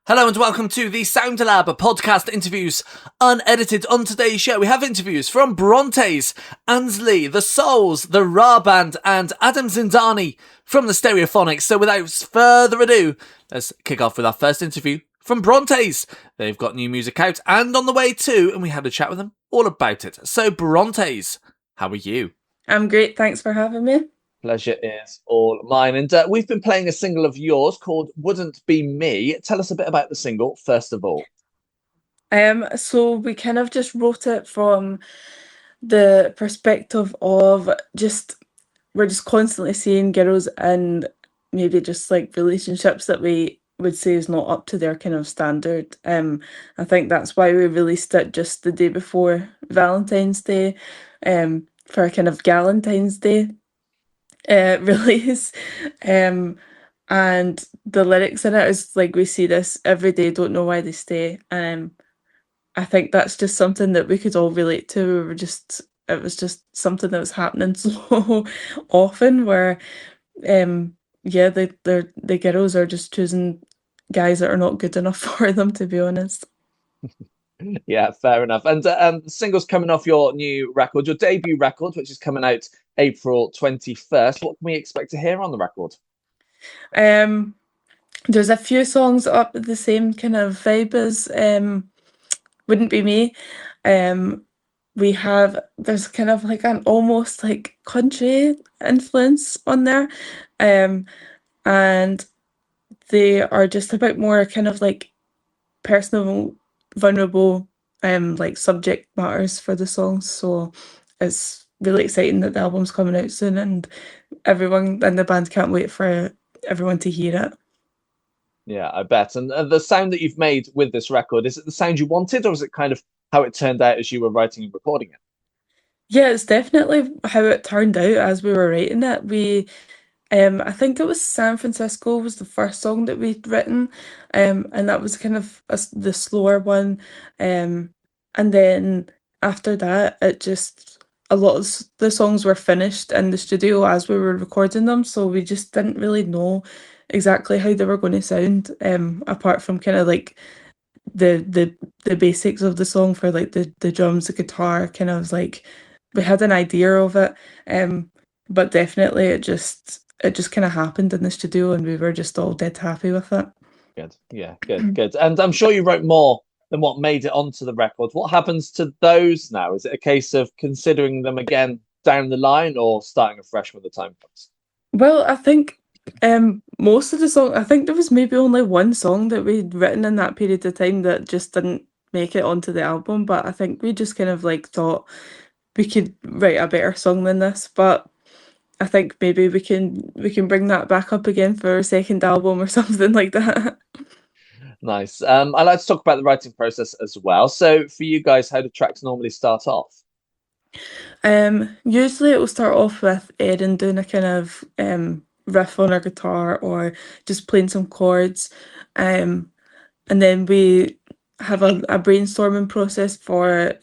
Hello and welcome to the Sound Lab podcast interviews, unedited. On today's show, we have interviews from Brontës, Ansley, the Souls, the RAH Band, and Adam Zindani from the Stereophonics. So without further ado, let's kick off with our first interview from Brontës. They've got new music out and on the way too, and we had a chat with them all about it. So Brontës, how are you? I'm great, thanks for having me. Pleasure is all mine. And we've been playing a single of yours called Wouldn't Be Me. Tell us a bit about the single, first of all. So we kind of just wrote it from the perspective of we're just constantly seeing girls and maybe just like relationships that we would say is not up to their kind of standard. I think that's why we released it just the day before Valentine's Day, for a kind of Galentine's Day release. And the lyrics in it is like, we see this every day, don't know why they stay. I think that's just something that we could all relate to. It was just something that was happening so often where yeah, the girls are just choosing guys that are not good enough for them, to be honest. Yeah, fair enough. And the single's coming off your new record, your debut record, which is coming out April 21st. What can we expect to hear on the record? Um, there's a few songs up with the same kind of vibe as Wouldn't Be Me. Um, there's kind of like an almost like country influence on there. Um, and they are just about more kind of like personal, vulnerable, like subject matters for the songs. So it's really exciting that the album's coming out soon, and everyone in the band can't wait for everyone to hear it. Yeah, I bet. And the sound that you've made with this record, is it the sound you wanted, or is it kind of how it turned out as you were writing and recording it? Yeah, it's definitely how it turned out as we were writing it. I think it was San Francisco was the first song that we'd written, and that was kind of the slower one. And then after that, a lot of the songs were finished in the studio as we were recording them, so we just didn't really know exactly how they were going to sound, apart from kind of like the the basics of the song for like the drums, the guitar, kind of like we had an idea of it, but definitely it just kind of happened in the studio and we were just all dead happy with it. Good. Yeah, good, good. And I'm sure you wrote more than what made it onto the record. What happens to those now? Is it a case of considering them again down the line or starting afresh when the time comes? Well, I think most of the song, I think there was maybe only one song that we'd written in that period of time that just didn't make it onto the album, but I think we just kind of like thought we could write a better song than this, but I think maybe we can bring that back up again for a second album or something like that. Nice. I like to talk about the writing process as well. So for you guys, how do tracks normally start off? Usually it will start off with Erin doing a kind of riff on her guitar or just playing some chords. Um, and then we have a brainstorming process for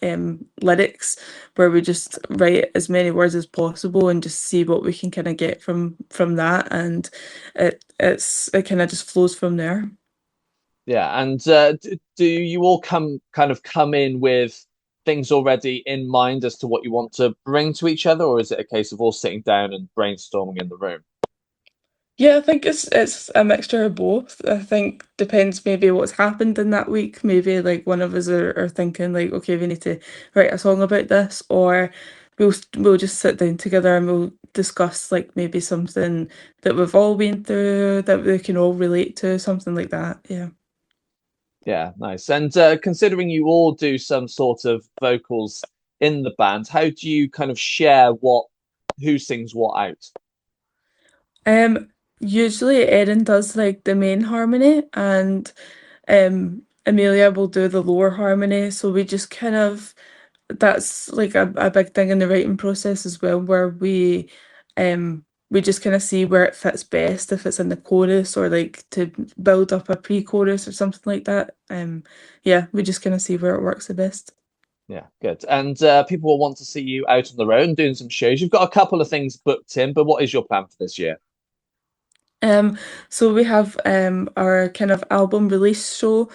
lyrics where we just write as many words as possible and just see what we can kind of get from that, and it kind of just flows from there. Yeah, and do you all come in with things already in mind as to what you want to bring to each other, or is it a case of all sitting down and brainstorming in the room? Yeah, I think it's a mixture of both. I think depends maybe what's happened in that week. Maybe like one of us are thinking like, okay, we need to write a song about this, or we'll just sit down together and we'll discuss like maybe something that we've all been through that we can all relate to, something like that. Yeah. Yeah, nice. And considering you all do some sort of vocals in the band, how do you kind of share who sings what out? Um, Usually Erin does like the main harmony and Amelia will do the lower harmony. So we just kind of that's like a big thing in the writing process as well, where we just kind of see where it fits best, if it's in the chorus or like to build up a pre-chorus or something like that. Yeah, we just kind of see where it works the best. Yeah, good. And people will want to see you out on the road and doing some shows. You've got a couple of things booked in, but what is your plan for this year? So we have our kind of album release show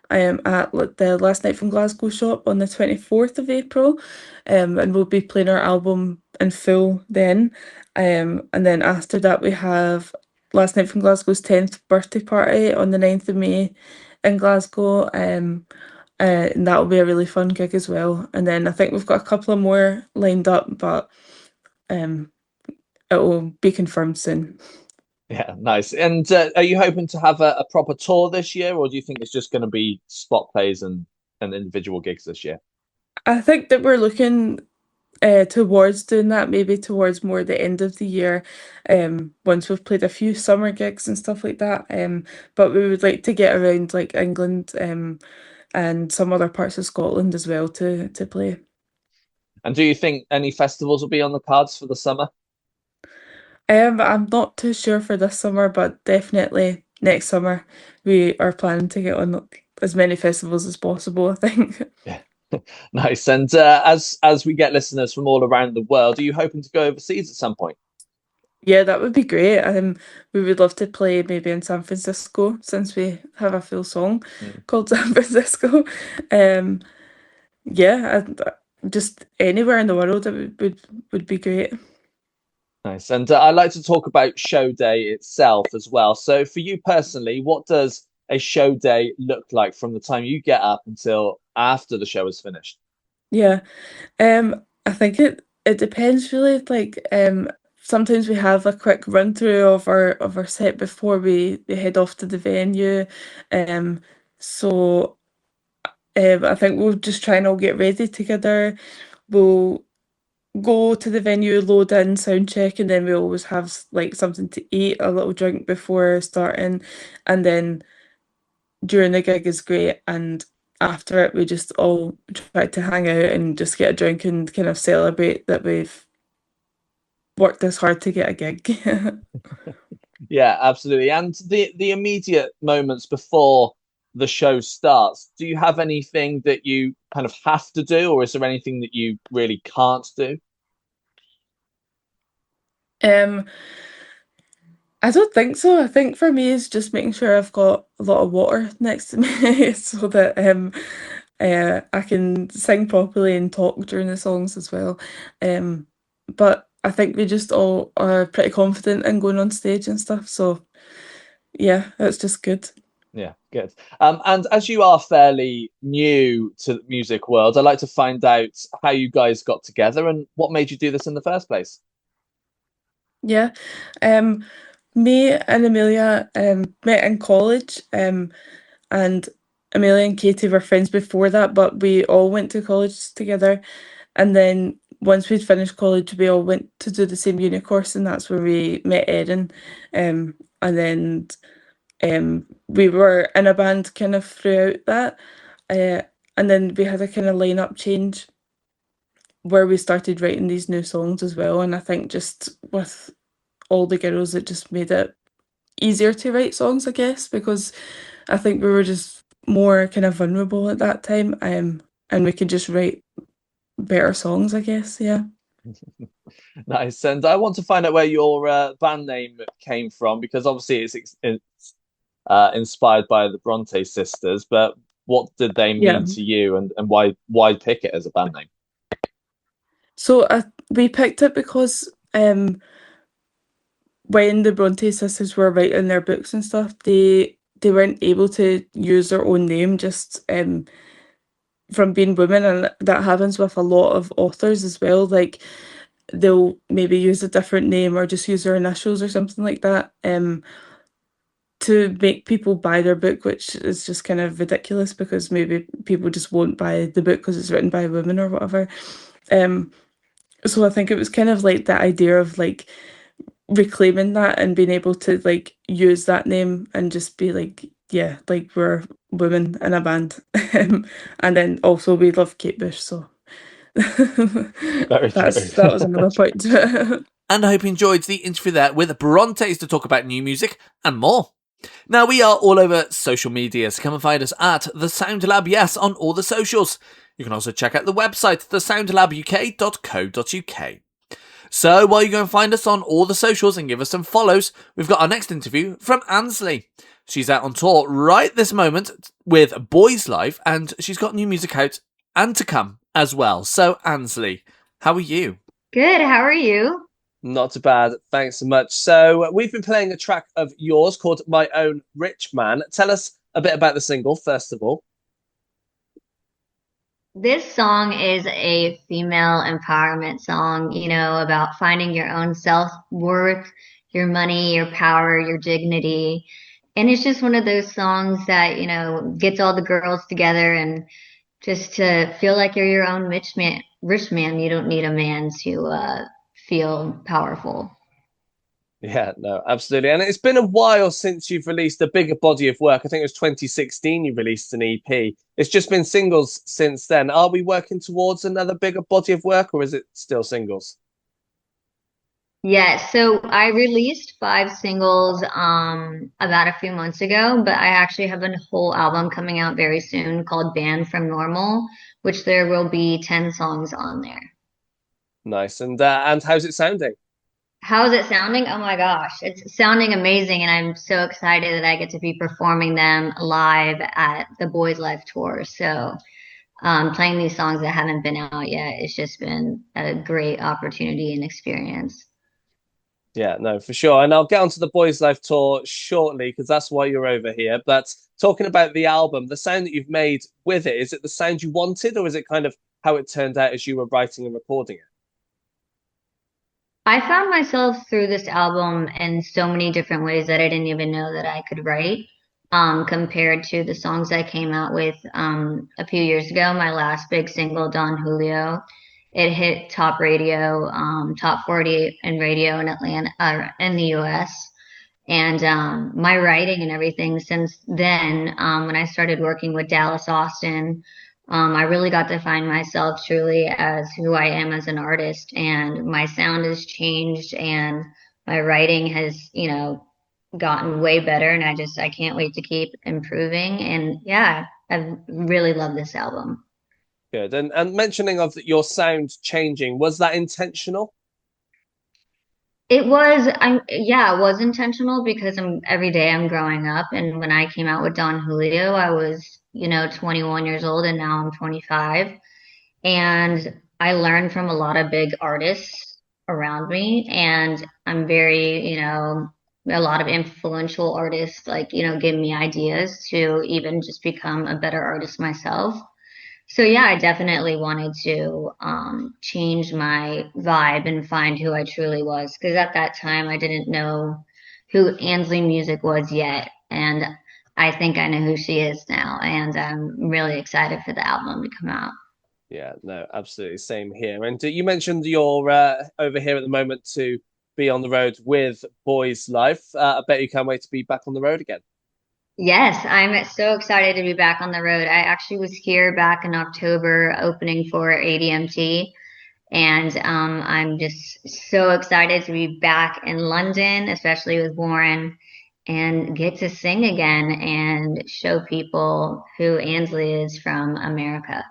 at the Last Night from Glasgow shop on the 24th of April. And we'll be playing our album in full then. And then after that we have Last Night from Glasgow's 10th birthday party on the 9th of May in Glasgow. And that'll be a really fun gig as well. And then I think we've got a couple of more lined up, but um it will be confirmed soon. Yeah, nice. And are you hoping to have a proper tour this year, or do you think it's just going to be spot plays and individual gigs this year? I think that we're looking towards doing that, maybe towards more the end of the year, once we've played a few summer gigs and stuff like that. But we would like to get around like England, and some other parts of Scotland as well to play. And do you think any festivals will be on the cards for the summer? I'm not too sure for this summer, but definitely next summer we are planning to get on as many festivals as possible, I think. Yeah. Nice. And as we get listeners from all around the world, are you hoping to go overseas at some point? Yeah, that would be great. We would love to play maybe in San Francisco since we have a full song Mm, called San Francisco. Um, yeah, just anywhere in the world that would be great. nice. And I like to talk about show day itself as well. So for you personally, what does a show day look like from the time you get up until after the show is finished? Yeah. I think it depends really. Like, sometimes we have a quick run through of our set before we head off to the venue. Um, so I think we'll just try and all get ready together. We'll go to the venue, load in, sound check, and then we always have like something to eat, a little drink before starting, and then during the gig is great, and after it we just all try to hang out and just get a drink and kind of celebrate that we've worked this hard to get a gig. Yeah, absolutely. And the immediate moments before the show starts, do you have anything that you kind of have to do, or is there anything that you really can't do? Um, I don't think so. I think for me it's just making sure I've got a lot of water next to me so that I can sing properly and talk during the songs as well. But I think we just all are pretty confident in going on stage and stuff. So yeah, it's just good. Yeah, good. And as you are fairly new to the music world, I'd like to find out how you guys got together and what made you do this in the first place. Yeah. Um, Me and Amelia met in college, and Amelia and Katie were friends before that, but we all went to college together. And then once we'd finished college, we all went to do the same uni course, and that's where we met Erin. And then we were in a band kind of throughout that. Uh, and then we had a kind of lineup change where we started writing these new songs as well. And I think just with all the girls, it just made it easier to write songs, I guess, because I think we were just more kind of vulnerable at that time, and we could just write better songs, I guess. Yeah. Nice. And I want to find out where your band name came from because obviously it's inspired by the Bronte sisters, but what did they Yeah. mean to you and why pick it as a band name? So we picked it because when the Bronte sisters were writing their books and stuff, they weren't able to use their own name just from being women, and that happens with a lot of authors as well. Like they'll maybe use a different name or just use their initials or something like that. To make people buy their book, which is just kind of ridiculous because maybe people just won't buy the book because it's written by a woman or whatever. Um, so I think it was kind of like the idea of like reclaiming that and being able to like use that name and just be like, yeah, like we're women in a band. And then also we love Kate Bush, so Very true. that was another point to it. And I hope you enjoyed the interview there with Brontës to talk about new music and more. Now, we are all over social media, so come and find us at The Sound Lab, yes, on all the socials. You can also check out the website, thesoundlabuk.co.uk. So while you go and find us on all the socials and give us some follows, we've got our next interview from Ansley. She's out on tour right this moment with Boys Life, and she's got new music out and to come as well. So Ansley, how are you? Good. How are you? Not too bad, thanks so much. So we've been playing a track of yours called My Own Rich Man. Tell us a bit about the single, first of all. This song is a female empowerment song, about finding your own self-worth, your money, your power, your dignity. And it's just one of those songs that, gets all the girls together and just to feel like you're your own rich man. Rich man, you don't need a man to feel powerful. Yeah, no, absolutely. And it's been a while since you've released a bigger body of work. I think it was 2016 you released an EP. It's just been singles since then. Are we working towards another bigger body of work, or is it still singles? Yeah, so I released 5 singles about a few months ago, but I actually have a whole album coming out very soon called Band from Normal, which there will be 10 songs on there. Nice. And how's it sounding? How's it sounding? Oh my gosh, it's sounding amazing, and I'm so excited that I get to be performing them live at the Boys Life tour. So, playing these songs that haven't been out yet, it's just been a great opportunity and experience. Yeah, no, for sure. And I'll get onto the Boys Life tour shortly because that's why you're over here. But talking about the album, the sound that you've made with it, is it the sound you wanted, or is it kind of how it turned out as you were writing and recording it? I found myself through this album in so many different ways that I didn't even know that I could write, compared to the songs I came out with a few years ago. My last big single, Don Julio, it hit top radio, top 40 in radio in Atlanta, in the US. And my writing and everything since then, when I started working with Dallas Austin, I really got to find myself truly as who I am as an artist, and my sound has changed, and my writing has, gotten way better, and I can't wait to keep improving. And yeah, I really love this album. Good. And mentioning of your sound changing, was that intentional? Yeah, it was intentional because every day I'm growing up. And when I came out with Don Julio, I was, 21 years old, and now I'm 25. And I learned from a lot of big artists around me. And I'm very, a lot of influential artists, like, give me ideas to even just become a better artist myself. So yeah, I definitely wanted to change my vibe and find who I truly was, because at that time I didn't know who Ansley Music was yet, and I think I know who she is now, and I'm really excited for the album to come out. Yeah, no, absolutely. Same here. And you mentioned you're over here at the moment to be on the road with Boys Life. I bet you can't wait to be back on the road again. Yes, I'm so excited to be back on the road. I actually was here back in October opening for ADMT. And I'm just so excited to be back in London, especially with Warren, and get to sing again and show people who Ansley is from America.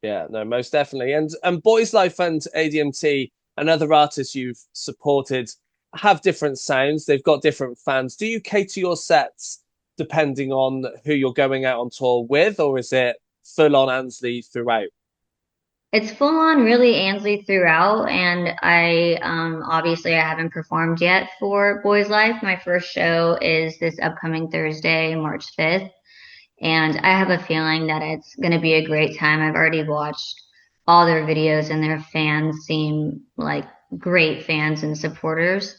Yeah, no, most definitely. And Boys Life and ADMT and other artists you've supported have different sounds. They've got different fans. Do you cater your sets depending on who you're going out on tour with, or is it full on Ansley throughout? It's full on really Ansley throughout, and I obviously I haven't performed yet for Boys Life. My first show is this upcoming Thursday, March 5th, and I have a feeling that it's going to be a great time. I've already watched all their videos, and their fans seem like great fans and supporters.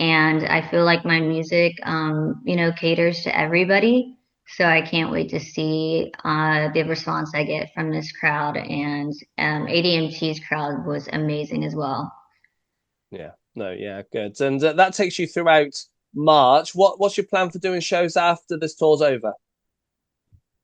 And I feel like my music, caters to everybody. So I can't wait to see the response I get from this crowd. And ADMT's crowd was amazing as well. Yeah, no, yeah, good. And that takes you throughout March. What's your plan for doing shows after this tour's over?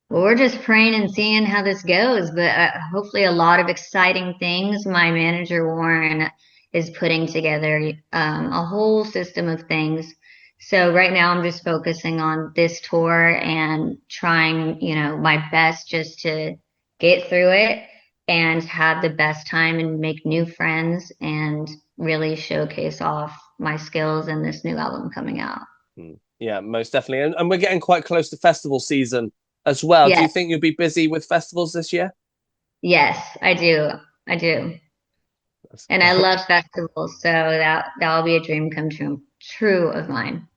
Well, we're just praying and seeing how this goes, but hopefully a lot of exciting things. My manager, Warren, is putting together a whole system of things. So right now I'm just focusing on this tour and trying, my best just to get through it and have the best time and make new friends and really showcase off my skills in this new album coming out. Yeah, most definitely. And we're getting quite close to festival season as well. Do you Yes, think you'll be busy with festivals this year? yes, I do. I do. And I love festivals, so that'll be a dream come true of mine.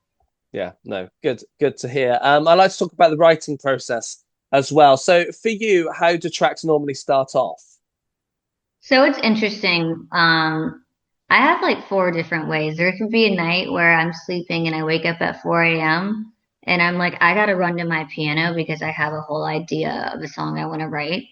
Yeah, no, good to hear. I like to talk about the writing process as well. So for you, how do tracks normally start off? So it's interesting. I have like four different ways. There could be a night where I'm sleeping and I wake up at 4 a.m. and I'm like, I gotta run to my piano because I have a whole idea of a song I want to write.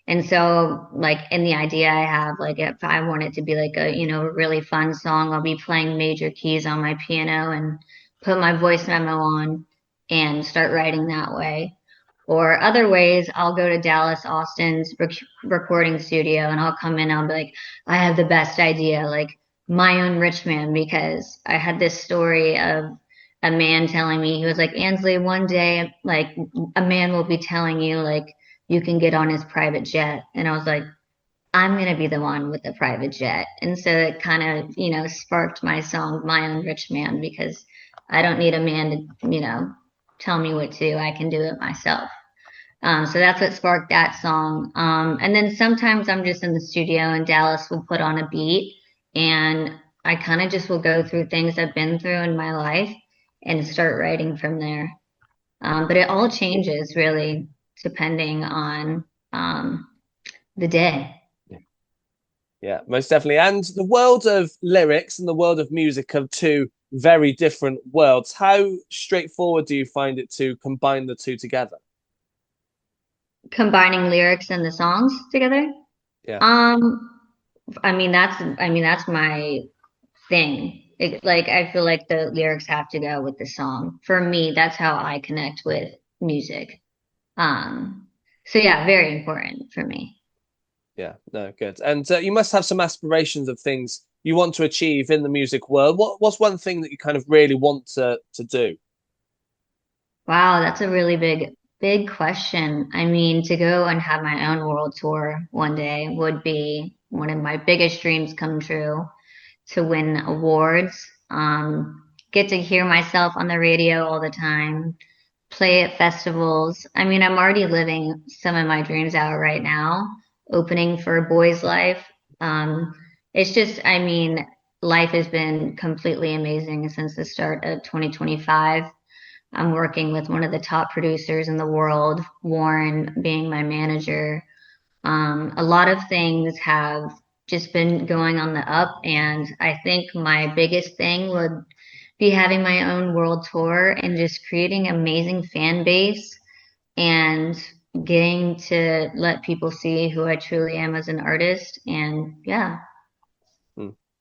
And so, like, in the idea I have, like, if I want it to be like a, a really fun song, I'll be playing major keys on my piano and put my voice memo on and start writing that way. Or other ways, I'll go to Dallas Austin's recording studio and I'll come in and I'll be like, I have the best idea, like my own rich man, because I had this story of a man telling me, he was like, Ansley, one day, like a man will be telling you, like, you can get on his private jet. And I was like, I'm going to be the one with the private jet. And so it kind of, sparked my song, My Own Rich Man, because I don't need a man to, tell me what to do. I can do it myself. So that's what sparked that song. And then sometimes I'm just in the studio and Dallas will put on a beat and I kind of just will go through things I've been through in my life and start writing from there. But it all changes really depending on the day. Yeah, most definitely. And the world of lyrics and the world of music are two very different worlds. How straightforward do you find it to combine the two together? Combining lyrics and the songs together. Yeah. That's my thing. Like I feel like the lyrics have to go with the song. For me, that's how I connect with music. So yeah, very important for me. Yeah, no, good. And you must have some aspirations of things you want to achieve in the music world. What's one thing that you kind of really want to do? Wow, that's a really big question. I mean, to go and have my own world tour one day would be one of my biggest dreams come true. To win awards, get to hear myself on the radio all the time, play at festivals. I mean, I'm already living some of my dreams out right now, opening for Boys Life. It's just, I mean, life has been completely amazing since the start of 2025. I'm working with one of the top producers in the world, Warren being my manager. A lot of things have just been going on the up, and I think my biggest thing would be having my own world tour and just creating amazing fan base and getting to let people see who I truly am as an artist. And yeah.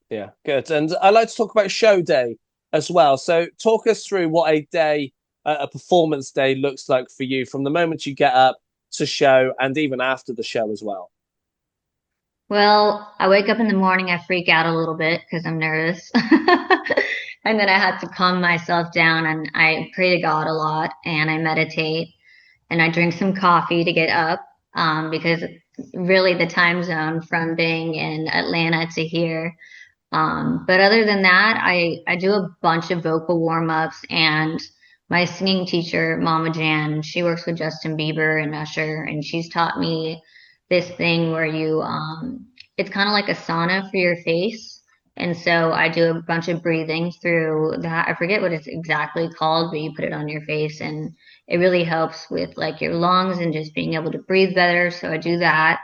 Yeah, good. And I like to talk about show day as well. So talk us through what a day, a performance day looks like for you from the moment you get up to show and even after the show as well. Well, I wake up in the morning, I freak out a little bit because I'm nervous. And then I have to calm myself down and I pray to God a lot and I meditate and I drink some coffee to get up because really the time zone from being in Atlanta to here. But other than that, I do a bunch of vocal warm-ups and my singing teacher, Mama Jan, she works with Justin Bieber and Usher, and she's taught me this thing where it's kind of like a sauna for your face. And so I do a bunch of breathing through that. I forget what it's exactly called, but you put it on your face and it really helps with like your lungs and just being able to breathe better. So I do that.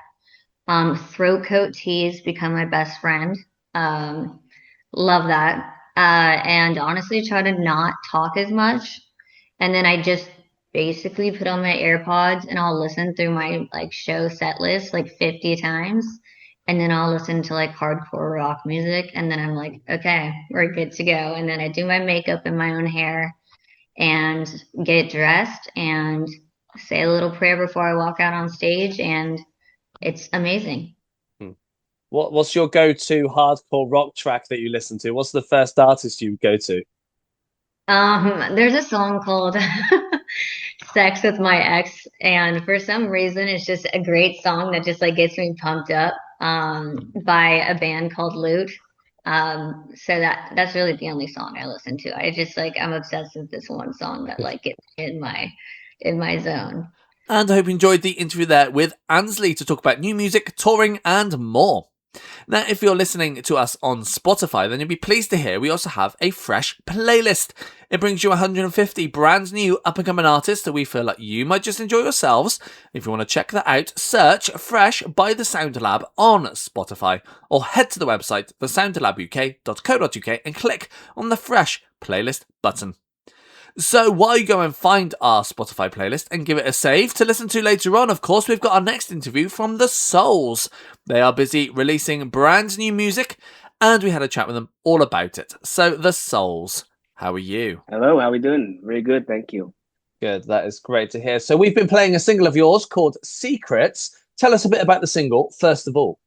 Throat coat teas become my best friend. Love that. And honestly, try to not talk as much. And then I just basically put on my AirPods and I'll listen through my like show set list like 50 times. And then I'll listen to like hardcore rock music. And then I'm like, okay, we're good to go. And then I do my makeup and my own hair and get dressed and say a little prayer before I walk out on stage. And it's amazing. What's your go-to hardcore rock track that you listen to? What's the first artist you go to? There's a song called Sex with My Ex, and for some reason it's just a great song that just like gets me pumped up by a band called Loot. So that's really the only song I listen to. I just like I'm obsessed with this one song that like gets me in my zone. And I hope you enjoyed the interview there with Ansley to talk about new music, touring, and more. Now, if you're listening to us on Spotify, then you'll be pleased to hear we also have a fresh playlist. It brings you 150 brand new up-and-coming artists that we feel like you might just enjoy yourselves. If you want to check that out, search Fresh by The Sound Lab on Spotify, or head to the website thesoundlabuk.co.uk and click on the Fresh playlist button. So while you go and find our Spotify playlist and give it a save to listen to later on, of course, we've got our next interview from the Souls. They are busy releasing brand new music, and we had a chat with them all about it. So the Souls, how are you? Hello, how are we doing? Very good, thank you. Good, that is great to hear. So we've been playing a single of yours called Secrets. Tell us a bit about the single, first of all.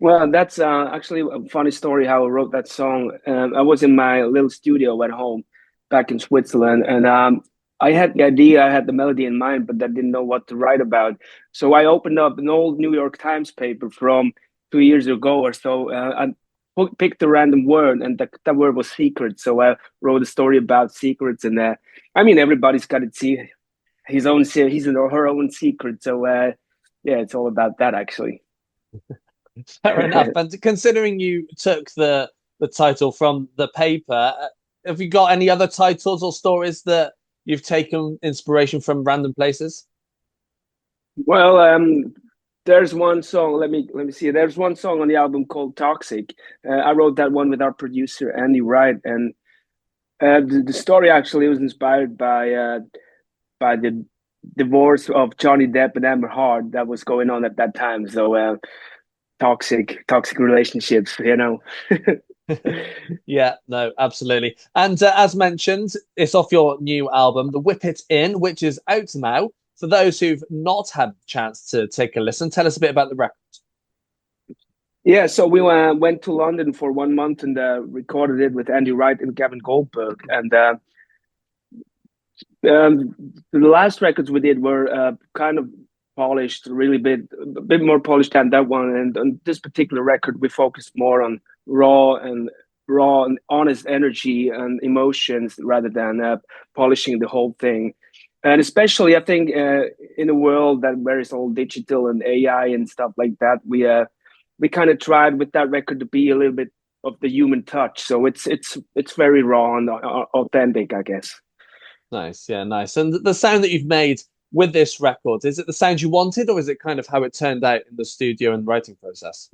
Well, that's actually a funny story how I wrote that song. I was in my little studio at home back in Switzerland, and I had the idea, I had the melody in mind, but I didn't know what to write about. So I opened up an old New York Times paper from 2 years ago or so. I picked a random word, and that word was secret. So I wrote a story about secrets, and I mean, everybody's got to see his or her own secret. So yeah, it's all about that actually. Fair enough. And considering you took the title from the paper, have you got any other titles or stories that you've taken inspiration from random places? Well, there's one song. Let me see. There's one song on the album called "Toxic." I wrote that one with our producer Andy Wright, and the story actually was inspired by the divorce of Johnny Depp and Amber Heard that was going on at that time. So toxic relationships, you know. Yeah, no, absolutely. And as mentioned, it's off your new album, The Whip It In, which is out now. For those who've not had the chance to take a listen, tell us a bit about the record. Yeah, so we went to London for 1 month and recorded it with Andy Wright and Gavin Goldberg. And the last records we did were kind of polished, a bit more polished than that one. And on this particular record, we focused more on raw and honest energy and emotions rather than polishing the whole thing. And especially, I think, in a world where it's all digital and AI and stuff like that, we kind of tried with that record to be a little bit of the human touch. So it's very raw and authentic, I guess. Nice, yeah, nice. And the sound that you've made with this record, is it the sound you wanted, or is it kind of how it turned out in the studio and writing process?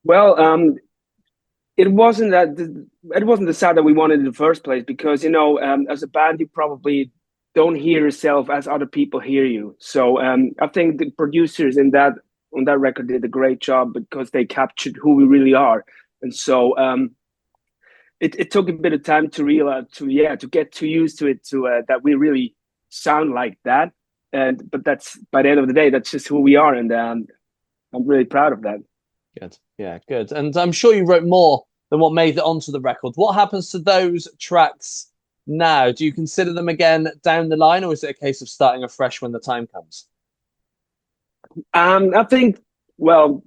Well, it wasn't the sound that we wanted in the first place, because as a band you probably don't hear yourself as other people hear you. So I think the producers on that record did a great job because they captured who we really are. And so it took a bit of time to realize, to get too used to it, that we really sound like that. But that's, by the end of the day, that's just who we are, and I'm really proud of that. Good, yeah, good. And I'm sure you wrote more than what made it onto the record. What happens to those tracks now? Do you consider them again down the line, or is it a case of starting afresh when the time comes? I think, well,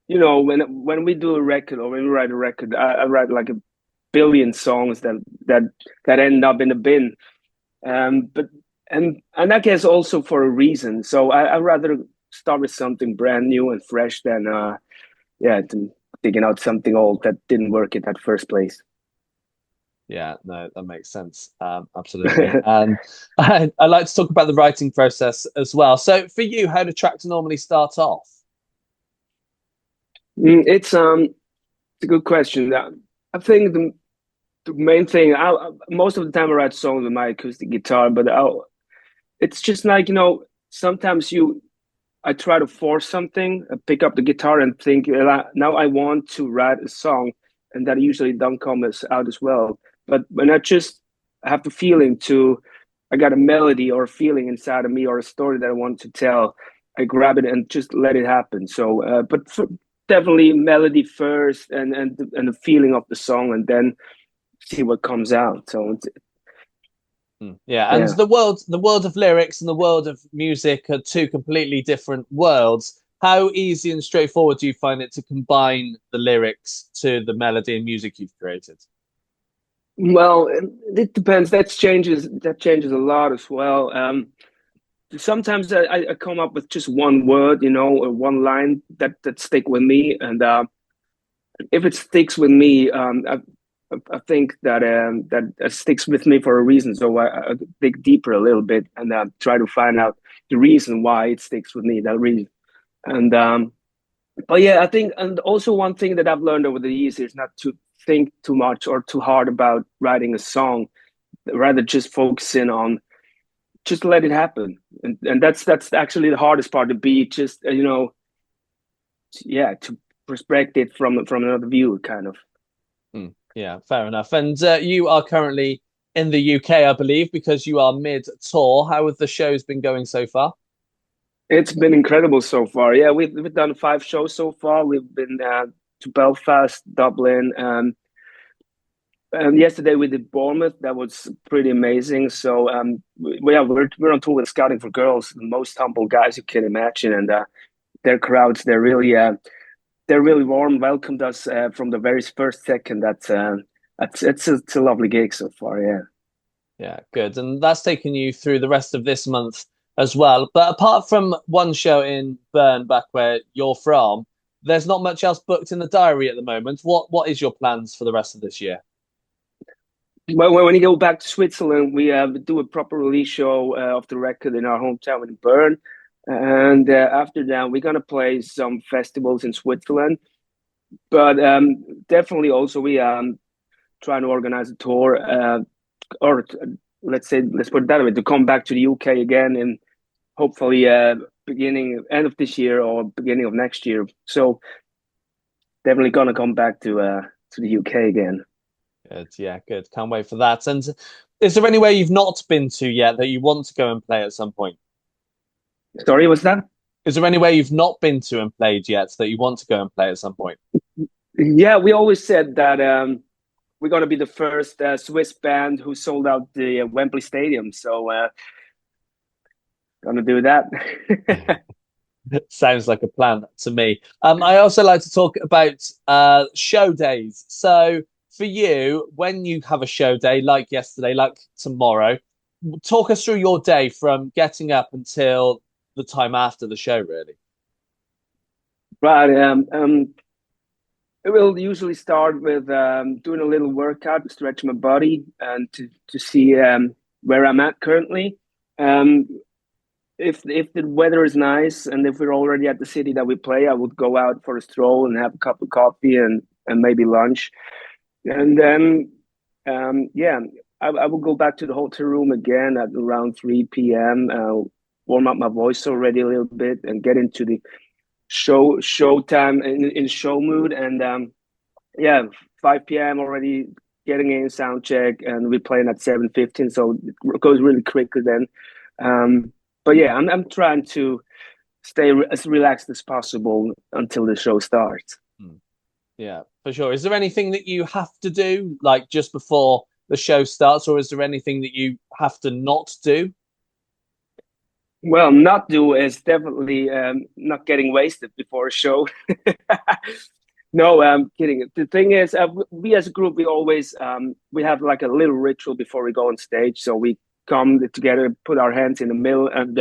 when we do a record or when we write a record, I write like a billion songs that end up in a bin. But I guess also for a reason. So I rather start with something brand new and fresh than digging out something old that didn't work in that first place. Yeah, no, that makes sense. Absolutely. And I like to talk about the writing process as well. So for you, how do tracks normally start off? It's a good question. I think the main thing, most of the time I write songs with my acoustic guitar, but it's just like, sometimes I try to force something, I pick up the guitar and think, now I want to write a song, and that usually don't come out as well. But when I just have the feeling I got a melody or a feeling inside of me or a story that I want to tell, I grab it and just let it happen. So, but definitely melody first and the feeling of the song, and then see what comes out. So Yeah, and the world of lyrics and the world of music are two completely different worlds. How easy and straightforward do you find it to combine the lyrics to the melody and music you've created? Well, it depends. That changes. That changes a lot as well. Sometimes I come up with just one word, or one line that stick with me, and if it sticks with me, I think that sticks with me for a reason. So I dig deeper a little bit and try to find out the reason why it sticks with me. That reason, and but yeah, I think, and also one thing that I've learned over the years is not to think too much or too hard about writing a song, rather just focusing on just let it happen, and that's actually the hardest part, to be just to perspect it from another view, kind of. Yeah, fair enough. And you are currently in the UK, I believe, because you are mid-tour. How have the shows been going so far? It's been incredible so far. Yeah, we've done 5 shows so far. We've been to Belfast, Dublin, and yesterday we did Bournemouth. That was pretty amazing. So we're on tour with Scouting for Girls, the most humble guys you can imagine, and their crowds, they're really warm, welcomed us from the very first second. It's a lovely gig so far. Yeah. Yeah, good. And that's taken you through the rest of this month as well. But apart from one show in Bern, back where you're from, there's not much else booked in the diary at the moment. What is your plans for the rest of this year? Well, when we go back to Switzerland, we do a proper release show of the record in our hometown in Bern. And after that, we're going to play some festivals in Switzerland. But definitely also we trying to organize a tour, or let's put it that way, to come back to the UK again, and hopefully end of this year or beginning of next year. So definitely going to come back to the UK again. Good, yeah, good. Can't wait for that. And is there anywhere you've not been to yet that you want to go and play at some point? Sorry, what's that? Is there anywhere you've not been to and played yet that you want to go and play at some point? Yeah, we always said that we're going to be the first Swiss band who sold out the Wembley Stadium. So going to do that. Sounds like a plan to me. I also like to talk about show days. So for you, when you have a show day like yesterday, like tomorrow, talk us through your day from getting up until the time after the show, really. Right. It will usually start with doing a little workout to stretch my body and to see where I'm at currently. If the weather is nice and if we're already at the city that we play, I would go out for a stroll and have a cup of coffee and maybe lunch. And then, I will go back to the hotel room again at around 3 p.m., warm up my voice already a little bit and get into the show time in show mood. And 5 p.m. already getting in sound check, and we're playing at 7:15, so it goes really quickly then. But yeah, I'm trying to stay as relaxed as possible until the show starts. Yeah, for sure. Is there anything that you have to do, like just before the show starts, or is there anything that you have to not do? Well, not do is definitely not getting wasted before a show. No, I'm kidding. The thing is, we as a group, we always we have like a little ritual before we go on stage. So we come together, put our hands in the middle, and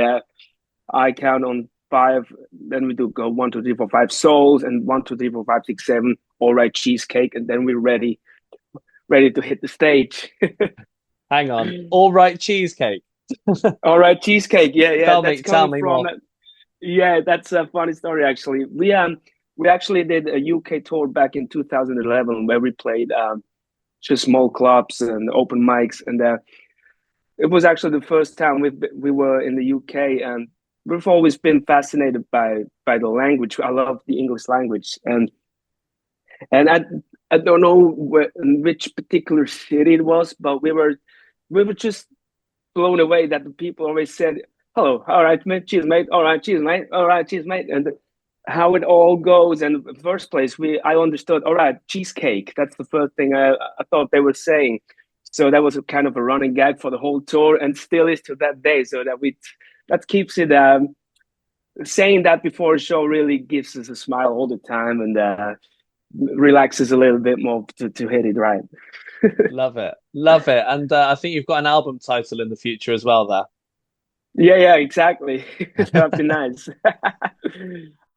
I count on 5. Then we do go 1, 2, 3, 4, 5 souls, and 1, 2, 3, 4, 5, 6, 7. All right, cheesecake, and then we're ready to hit the stage. Hang on, all right, cheesecake. All right, cheesecake. Yeah. Tell me more. Yeah, that's a funny story actually. We actually did a UK tour back in 2011 where we played just small clubs and open mics, and it was actually the first time we were in the UK, and we've always been fascinated by the language. I love the English language, and I don't know in which particular city it was, but we were just blown away that the people always said, "Hello, all right, mate, cheers, mate, all right, cheers, mate, all right, cheers, mate," and how it all goes. And in the first place, I understood, all right, cheesecake. That's the first thing I thought they were saying. So that was a kind of a running gag for the whole tour, and still is to that day. So that keeps it. Saying that before a show really gives us a smile all the time, and relaxes a little bit more to hit it right. Love it, love it. And I think you've got an album title in the future as well there. Yeah, exactly. That'd be nice.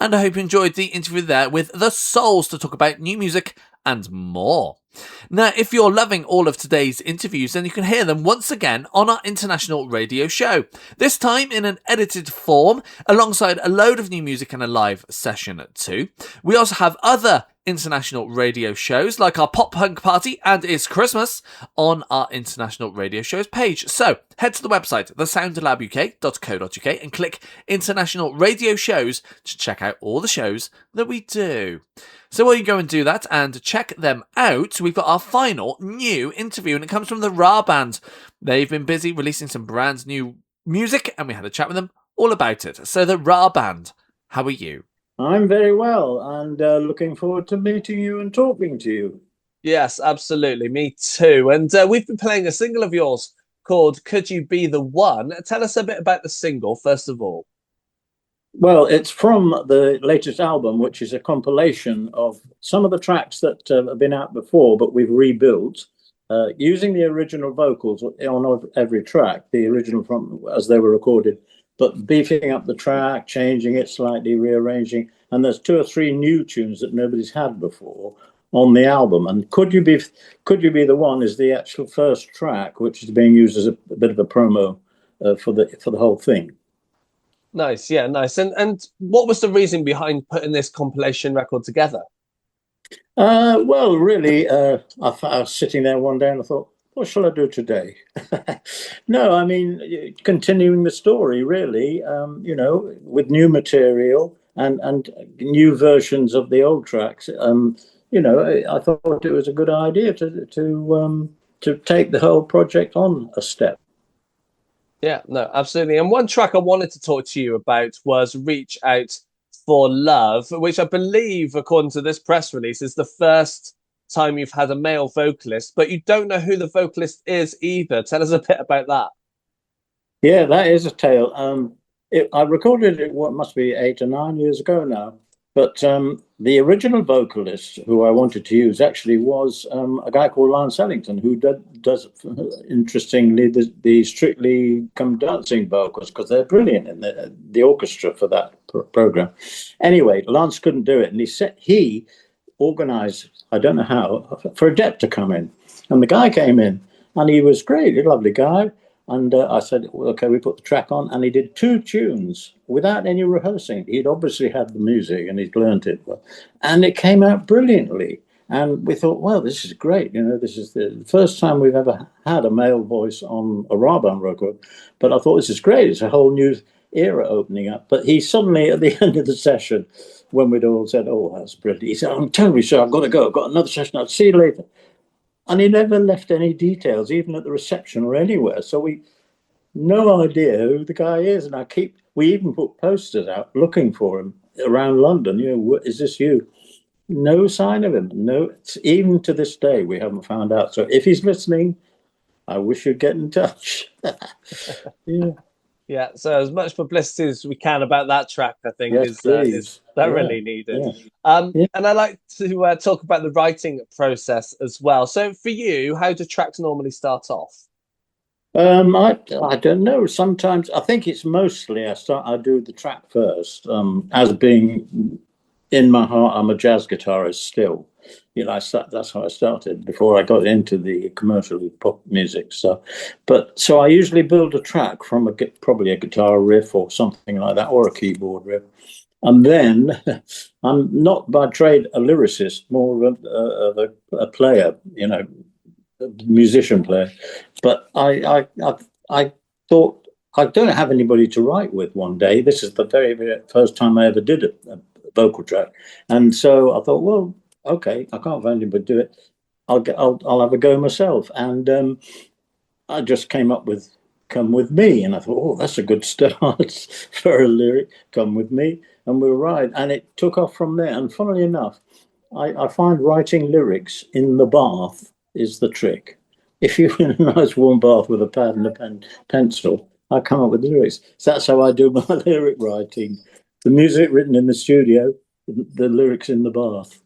And I hope you enjoyed the interview there with the Souls to talk about new music and more. Now, if you're loving all of today's interviews, then you can hear them once again on our international radio show. This time in an edited form, alongside a load of new music and a live session too. We also have other international radio shows like our Pop Punk Party and It's Christmas on our international radio shows page. So head to the website thesoundlabuk.co.uk and click international radio shows to check out all the shows that we do. So while you go and do that and check them out, we've got our final new interview, and it comes from the RAH Band. They've been busy releasing some brand new music, and we had a chat with them all about it. So the RAH Band, how are you? I'm very well, and looking forward to meeting you and talking to you. Yes, absolutely. Me too. And we've been playing a single of yours called Could You Be the One? Tell us a bit about the single, first of all. Well, it's from the latest album, which is a compilation of some of the tracks that have been out before, but we've rebuilt using the original vocals on every track, the original from as they were recorded, but beefing up the track, changing it slightly, rearranging. And there's 2 or 3 new tunes that nobody's had before on the album. And Could You Be the One is the actual first track, which is being used as a bit of a promo for the whole thing. Nice, yeah, nice. And what was the reason behind putting this compilation record together? Well, really, I was sitting there one day and I thought, what shall I do today? No, I mean, continuing the story, really, with new material and new versions of the old tracks. I thought it was a good idea to take the whole project on a step. Yeah, no, absolutely. And one track I wanted to talk to you about was Reach Out for Love, which I believe, according to this press release, is the first time you've had a male vocalist, but you don't know who the vocalist is either. Tell us a bit about that. Yeah, that is a tale. I recorded it, what must be 8 or 9 years ago now. But the original vocalist who I wanted to use actually was a guy called Lance Ellington, who does interestingly, the Strictly Come Dancing vocals, because they're brilliant in the orchestra for that program. Anyway, Lance couldn't do it. And he organized, I don't know how, for a dep to come in. And the guy came in and he was great, a lovely guy. And I said, well, okay, we put the track on, and he did 2 tunes without any rehearsing. He'd obviously had the music and he'd learned it well, and it came out brilliantly. And we thought, well, this is great. This is the first time we've ever had a male voice on a RAH Band record. But I thought, this is great. It's a whole new era opening up. But he suddenly, at the end of the session, when we'd all said, oh, that's brilliant, he said, I'm terribly sorry, I've got to go. I've got another session. I'll see you later. And he never left any details, even at the reception or anywhere. So we no idea who the guy is. And we even put posters out looking for him around London. Is this you? No sign of him. No, even to this day, we haven't found out. So if he's listening, I wish you'd get in touch. Yeah. Yeah, so as much publicity as we can about that track, I think, is thoroughly needed. Yeah. And I like to talk about the writing process as well. So for you, how do tracks normally start off? I don't know. Sometimes I think it's mostly I do the track first. As being in my heart, I'm a jazz guitarist still. That's how I started before I got into the commercial pop music stuff. So I usually build a track from probably a guitar riff or something like that, or a keyboard riff. And then I'm not by trade a lyricist, more of a player, a musician player. But I thought, I don't have anybody to write with one day. This is the very, very first time I ever did a vocal track. And so I thought, well, okay, I can't find anybody to do it. I'll have a go myself. And I just came up with Come With Me. And I thought, oh, that's a good start for a lyric, Come With Me. And we were right. And it took off from there. And funnily enough, I find writing lyrics in the bath is the trick. if you're in a nice warm bath with a pad and a pencil, I come up with lyrics. So that's how I do my lyric writing. The music written in the studio, the lyrics in the bath.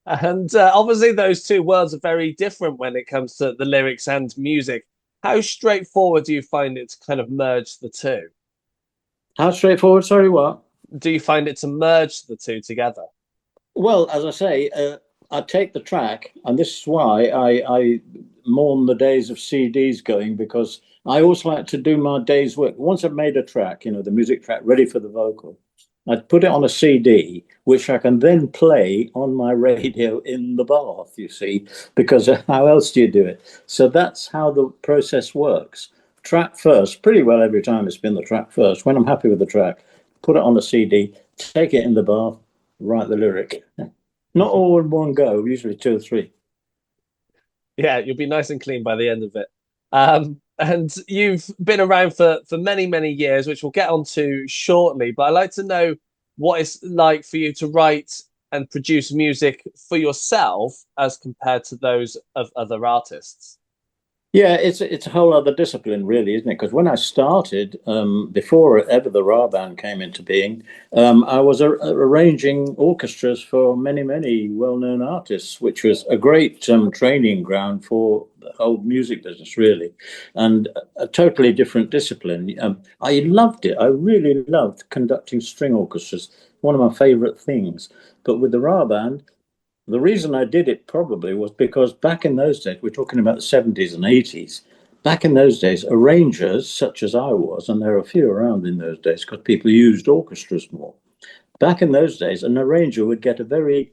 And obviously, those two worlds are very different when it comes to the lyrics and music. How straightforward do you find it to kind of merge the two? How straightforward? Sorry, what? Do you find it to merge the two together? Well, as I say, I take the track, and this is why I mourn the days of CDs going, because I also like to do my day's work. Once I've made a track, the music track ready for the vocal, I'd put it on a CD, which I can then play on my radio in the bath, you see, because how else do you do it? So that's how the process works. Track first, pretty well every time it's been the track first. When I'm happy with the track, put it on a CD, take it in the bath, write the lyric. Not all in one go, usually 2 or 3. Yeah, you'll be nice and clean by the end of it. And you've been around for many, many years, which we'll get onto shortly. But I'd like to know what it's like for you to write and produce music for yourself as compared to those of other artists. Yeah, it's a whole other discipline, really, isn't it? Because when I started, before ever the RAH Band came into being, I was arranging orchestras for many, many well-known artists, which was a great training ground for the whole music business, really, and a totally different discipline. I loved it. I really loved conducting string orchestras, one of my favorite things. But with the RAH Band, the reason I did it probably was because back in those days, we're talking about the 70s and 80s, back in those days, arrangers, such as I was, and there are a few around in those days because people used orchestras more. Back in those days, an arranger would get a very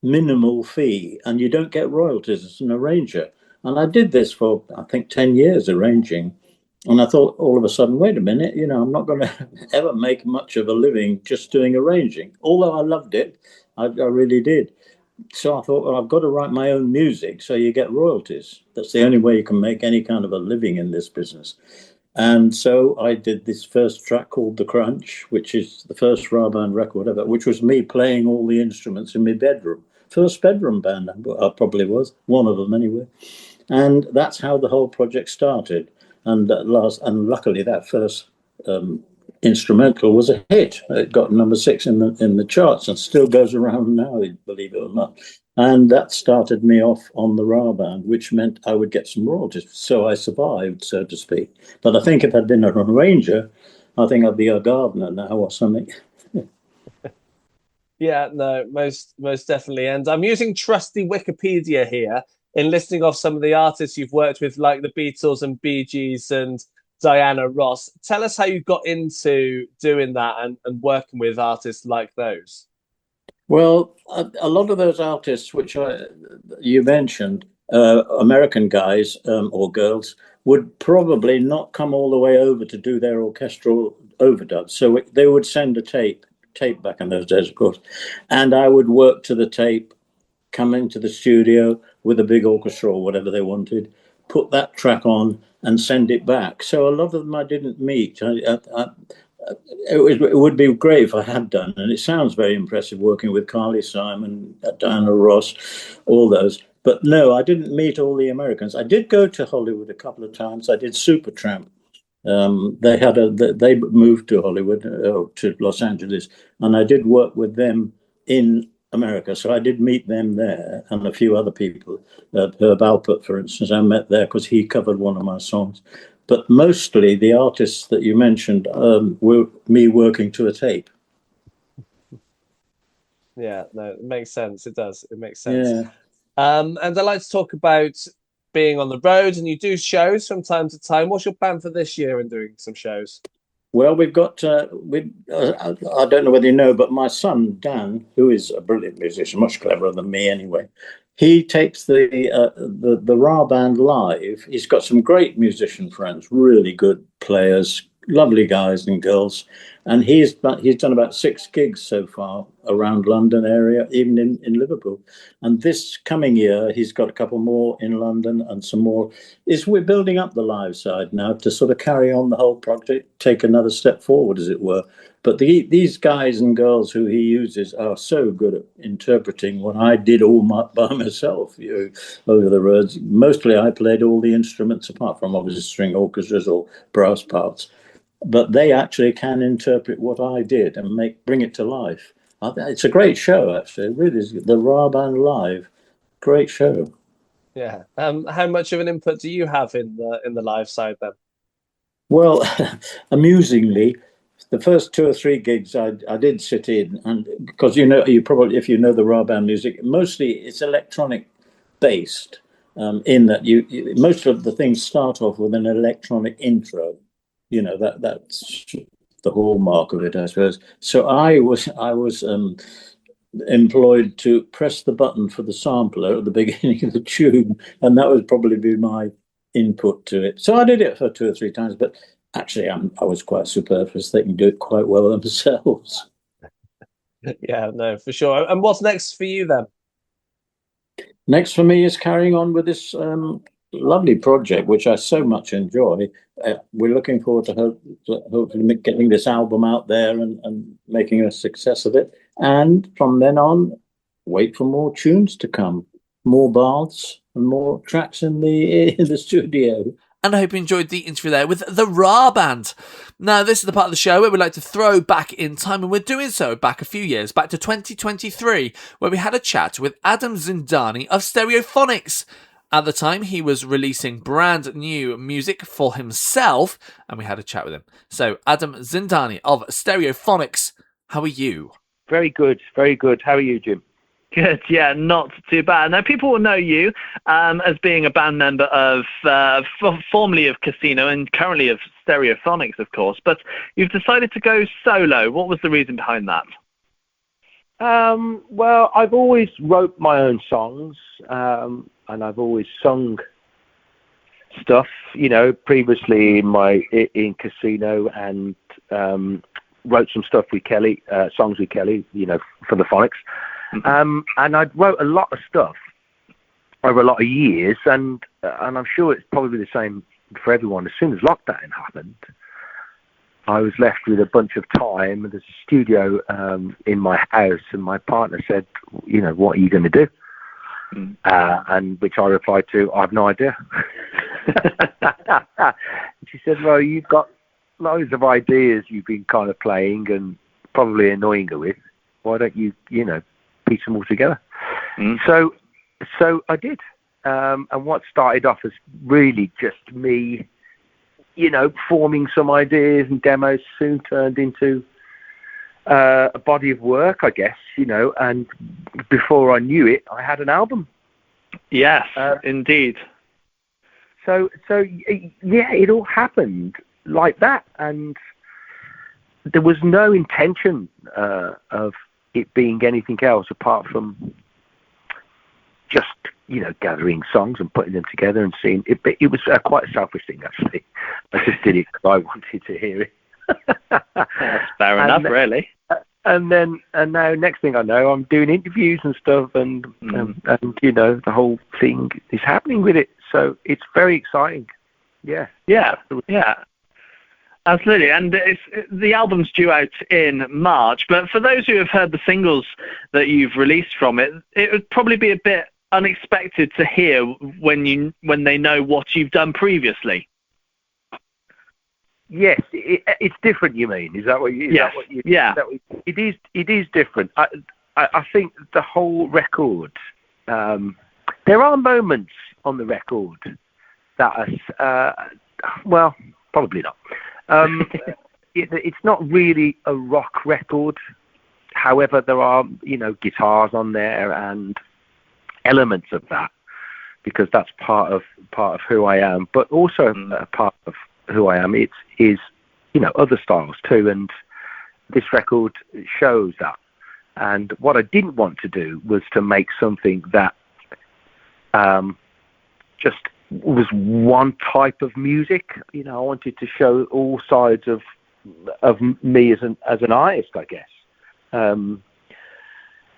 minimal fee, and you don't get royalties as an arranger. And I did this for, I think, 10 years arranging. And I thought all of a sudden, wait a minute, I'm not going to ever make much of a living just doing arranging. Although I loved it, I really did. So I thought, well, I've got to write my own music so you get royalties. That's the only way you can make any kind of a living in this business. And so I did this first track called The Crunch, which is the first RAH Band record ever, which was me playing all the instruments in my bedroom. First bedroom band, I probably was, one of them anyway. And that's how the whole project started. And luckily that first instrumental was a hit. It got number 6 in the charts and still goes around now, believe it or not. And that started me off on the RAH Band, which meant I would get some royalties. So I survived, so to speak. But I think if I'd been an arranger, I think I'd be a gardener now or something. Yeah, no, most definitely. And I'm using trusty Wikipedia here in listing off some of the artists you've worked with, like the Beatles and Bee Gees and Diana Ross. Tell us how you got into doing that and working with artists like those. Well, a lot of those artists, which you mentioned, American guys or girls, would probably not come all the way over to do their orchestral overdubs. So they would send a tape back in those days, of course, and I would work to the tape, come into the studio with a big orchestra or whatever they wanted, put that track on and send it back. So a lot of them I didn't meet. It would be great if I had done, and it sounds very impressive working with Carly Simon, Diana Ross, all those. But no, I didn't meet all the Americans. I did go to Hollywood a couple of times. I did Supertramp. They moved to Hollywood, to Los Angeles, and I did work with them in America. So I did meet them there and a few other people. Herb Alpert, for instance, I met there because he covered one of my songs. But mostly the artists that you mentioned were me working to a tape. Yeah, no, it makes sense. It does. It makes sense. Yeah. And I'd like to talk about being on the road, and you do shows from time to time. What's your plan for this year in doing some shows? Well, we've got, I don't know whether you know, but my son, Dan, who is a brilliant musician, much cleverer than me anyway, he takes the RAH Band live. He's got some great musician friends, really good players, lovely guys and girls, and he's done about 6 gigs so far around London area, even in Liverpool. And this coming year, he's got a couple more in London and some more. We're building up the live side now to sort of carry on the whole project, take another step forward, as it were. But these guys and girls who he uses are so good at interpreting what I did all by myself, over the roads. Mostly I played all the instruments, apart from obviously string orchestras or brass parts. But they actually can interpret what I did and bring it to life. It's a great show, actually. It really is. The RAH Band live, great show. Yeah. How much of an input do you have in the live side then? Well, amusingly, the first 2 or 3 gigs I did sit in, and because you probably, if you know the RAH Band music, mostly it's electronic based. In that most of the things start off with an electronic intro. That's the hallmark of it, I suppose. So I was employed to press the button for the sampler at the beginning of the tune, and that would probably be my input to it. So I did it for 2 or 3 times, but actually I was quite superfluous. They can do it quite well themselves. Yeah, no, for sure. And what's next for you then? Next for me is carrying on with this lovely project, which I so much enjoy. We're looking forward to hopefully getting this album out there and making a success of it. And from then on, wait for more tunes to come, more baths and more tracks in the studio. And I hope you enjoyed the interview there with the RAH Band. Now, this is the part of the show where we like to throw back in time, and we're doing so back a few years, back to 2023, where we had a chat with Adam Zindani of Stereophonics. At the time, he was releasing brand new music for himself, and we had a chat with him. So, Adam Zindani of Stereophonics, how are you? Very good, very good. How are you, Jim? Good, yeah, not too bad. Now, people will know you as being a band member of, formerly of Casino and currently of Stereophonics, of course, but you've decided to go solo. What was the reason behind that? Well, I've always wrote my own songs, and I've always sung stuff, previously in Casino, and wrote some stuff with Kelly, songs with Kelly, for the Phonics. And I wrote a lot of stuff over a lot of years, and I'm sure it's probably the same for everyone. As soon as lockdown happened, I was left with a bunch of time. There's a studio in my house, and my partner said, what are you going to do? And which I replied to, I have no idea. She said, well, you've got loads of ideas you've been kind of playing and probably annoying her with. Why don't you, piece them all together? So I did. And what started off as really just me, forming some ideas and demos, soon turned into a body of work, I guess, and before I knew it, I had an album. Yes, indeed. So yeah, it all happened like that, and there was no intention of it being anything else apart from just gathering songs and putting them together and seeing it. It was quite a selfish thing, actually. I just did it because I wanted to hear it. That's fair enough, really. And now next thing I know, I'm doing interviews and stuff, and the whole thing is happening with it. So it's very exciting. Yeah. Absolutely, and the album's due out in March, but for those who have heard the singles that you've released from it, it would probably be a bit unexpected to hear when they know what you've done previously. Yes, it's different. You mean? Is that what you? Yes. Yeah. It is different. I think the whole record. There are moments on the record that are, well, probably not. It's not really a rock record. However, there are guitars on there and elements of that, because that's part of who I am. But also part of who I am, it is other styles too, and this record shows that. And what I didn't want to do was to make something that just was one type of music. You know, I wanted to show all sides of me as an artist, I guess.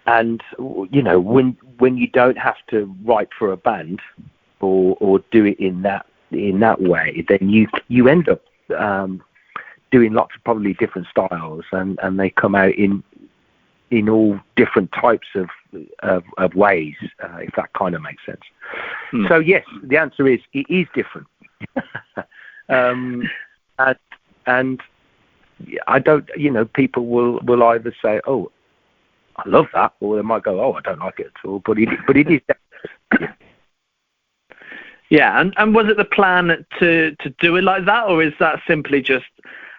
And you know, when you don't have to write for a band or do it in that way, then you end up doing lots of probably different styles, and they come out in all different types of ways, if that kind of makes sense. So yes, the answer is it is different. And I don't, you know, people will either say, "Oh, I love that," or they might go, "Oh, I don't like it at all." But it is. Yeah, and was it the plan to do it like that, or is that simply just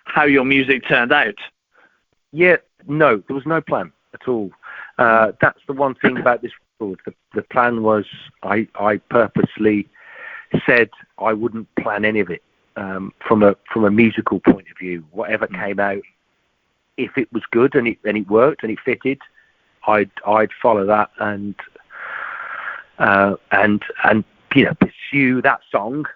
how your music turned out? Yeah, no, there was no plan at all. That's the one thing about this record. The plan was I purposely said I wouldn't plan any of it from a musical point of view. Whatever came out, if it was good and it worked and it fitted, I'd follow that and you know, pursue that song,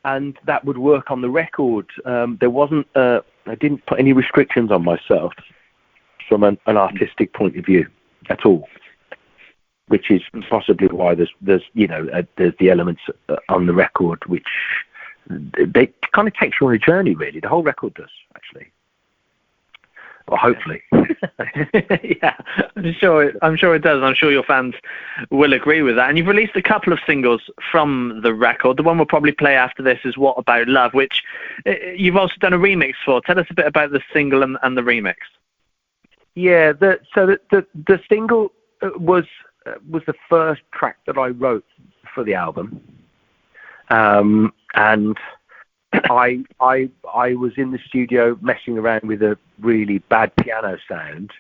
and that would work on the record. There wasn't I didn't put any restrictions on myself from an artistic point of view at all, which is possibly why there's you know there's the elements on the record which they kind of takes you on a journey. Really, the whole record does, actually. Well, hopefully. Yeah, I'm sure it does. I'm sure your fans will agree with that. And you've released a couple of singles from the record. The one we'll probably play after this is "What About Love," which you've also done a remix for. Tell us a bit about the single and the remix. Yeah, the single was the first track that I wrote for the album, and I was in the studio messing around with a really bad piano sound,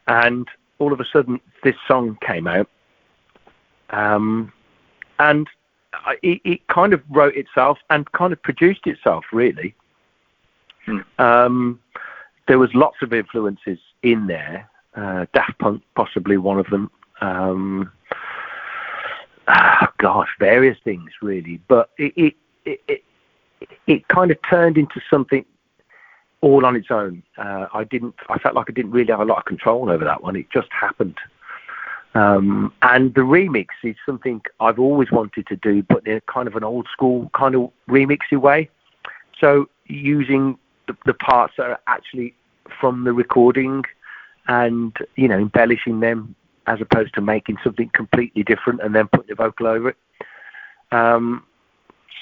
and all of a sudden this song came out, and it kind of wrote itself and kind of produced itself, really. There was lots of influences in there, Daft Punk possibly one of them, various things really, but it kind of turned into something all on its own. I felt like I didn't really have a lot of control over that one. It just happened. And the remix is something I've always wanted to do, but in kind of an old school kind of remixy way. So using the parts that are actually from the recording and, you know, embellishing them as opposed to making something completely different and then putting the vocal over it.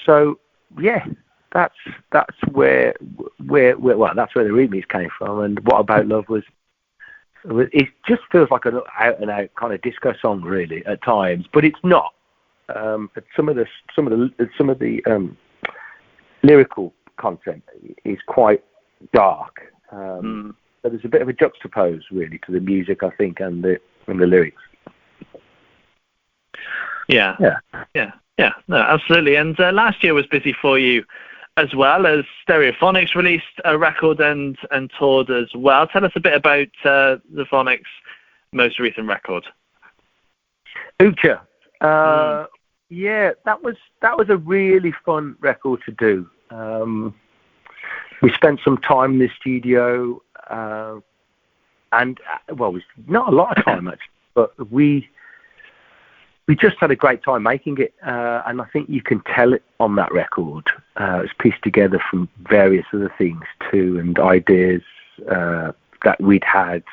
So yeah, that's where that's where the remix came from. And "What About Love" was it just feels like an out and out kind of disco song really at times, but it's not. Some of the lyrical content is quite dark. So there's a bit of a juxtapose really to the music, I think, and the lyrics. Yeah. No, absolutely. And last year was busy for you as well, as Stereophonics released a record and toured as well. Tell us a bit about the Phonics' most recent record. Ucha. Yeah, that was a really fun record to do. We spent some time in the studio, and not a lot of time actually, but we just had a great time making it, and I think you can tell it on that record. It's pieced together from various other things too, and ideas that we'd had.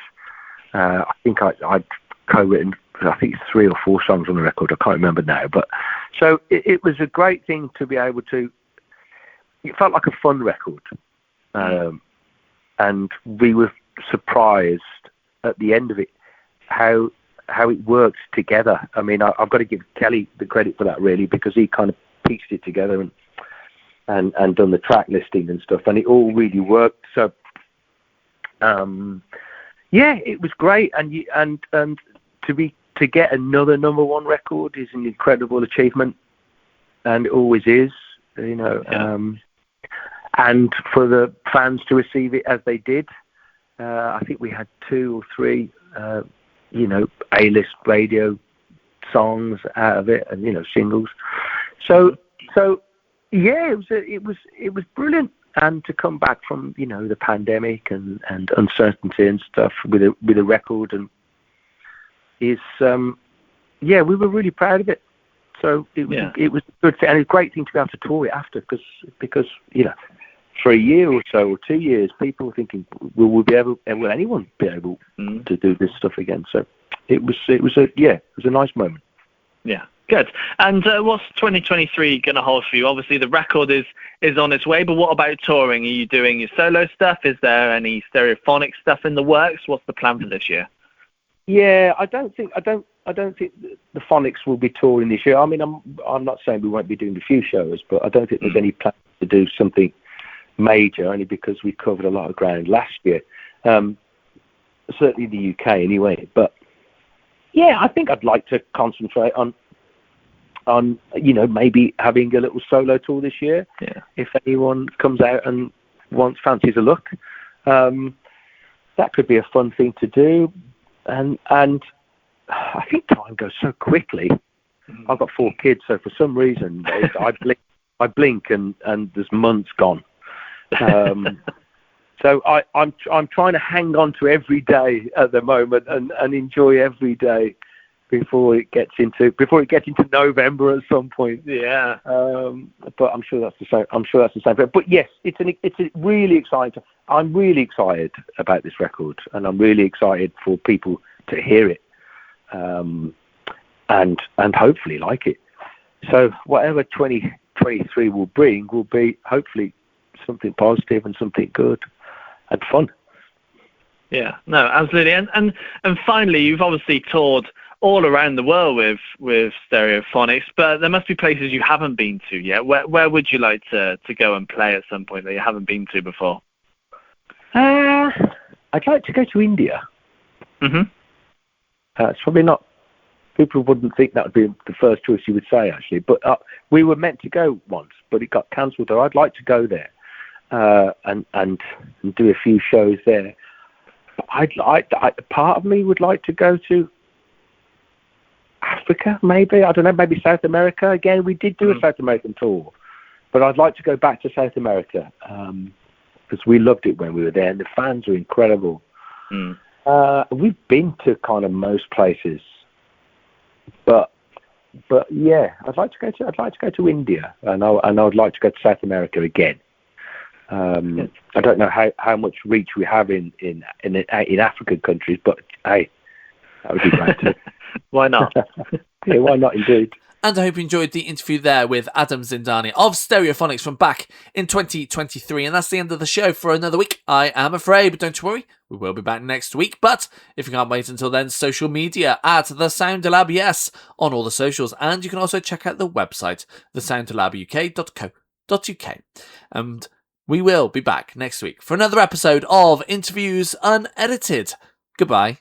I think I'd co-written, I think, 3 or 4 songs on the record. I can't remember now, but so it was a great thing to be able to. It felt like a fun record, and we were surprised at the end of it how it worked together. I mean, I've got to give Kelly the credit for that really, because he kind of pieced it together and done the track listing and stuff, and it all really worked. So yeah, it was great, and to get another #1 record is an incredible achievement, and it always is, you know. Yeah. And for the fans to receive it as they did, I think we had 2 or 3 you know, A-list radio songs out of it, and, you know, singles. So yeah, it was brilliant. And to come back from the pandemic and uncertainty and stuff with a record and is we were really proud of it. So it was a good thing, and a great thing to be able to tour it after because for a year or so or 2 years people were thinking will anyone be able to do this stuff again. So it was a nice moment. Yeah. Good. And what's 2023 going to hold for you? Obviously, the record is on its way, but what about touring? Are you doing your solo stuff? Is there any Stereophonics stuff in the works? What's the plan for this year? Yeah, I don't think the Phonics will be touring this year. I mean, I'm not saying we won't be doing a few shows, but I don't think there's any plan to do something major, only because we covered a lot of ground last year. Certainly the UK anyway. But yeah, I think I'd like to concentrate on maybe having a little solo tour this year. Yeah. If anyone comes out and fancies a look, that could be a fun thing to do. And I think time goes so quickly. I've got 4 kids, so for some reason I blink and there's months gone. So I'm trying to hang on to every day at the moment and enjoy every day before it gets into November at some point. Yeah. But I'm sure that's the same. But yes, it's a really exciting. I'm really excited about this record, and I'm really excited for people to hear it, and hopefully like it. So whatever 2023 will bring will be hopefully something positive and something good and fun. Yeah. No, absolutely. And finally, you've obviously toured all around the world with Stereophonics, but there must be places you haven't been to yet. Where would you like to go and play at some point that you haven't been to before? I'd like to go to India. Mm-hmm. It's probably not. People wouldn't think that would be the first choice you would say, actually. But we were meant to go once, but it got cancelled. So I'd like to go there and do a few shows there. Part of me would like to go to Africa, maybe. I don't know, maybe South America. Again, we did do a South American tour, but I'd like to go back to South America because we loved it when we were there, and the fans are incredible. We've been to kind of most places, but yeah, I'd like to go to India, and I would like to go to South America again. I don't know how much reach we have in African countries, but hey, that would be great too. Why not? Yeah, why not indeed. And I hope you enjoyed the interview there with Adam Zindani of Stereophonics from back in 2023. And that's the end of the show for another week, I am afraid. But don't worry, we will be back next week. But if you can't wait until then, social media at The Sound Lab, yes, on all the socials. And you can also check out the website, thesoundlabuk.co.uk. And we will be back next week for another episode of Interviews Unedited. Goodbye.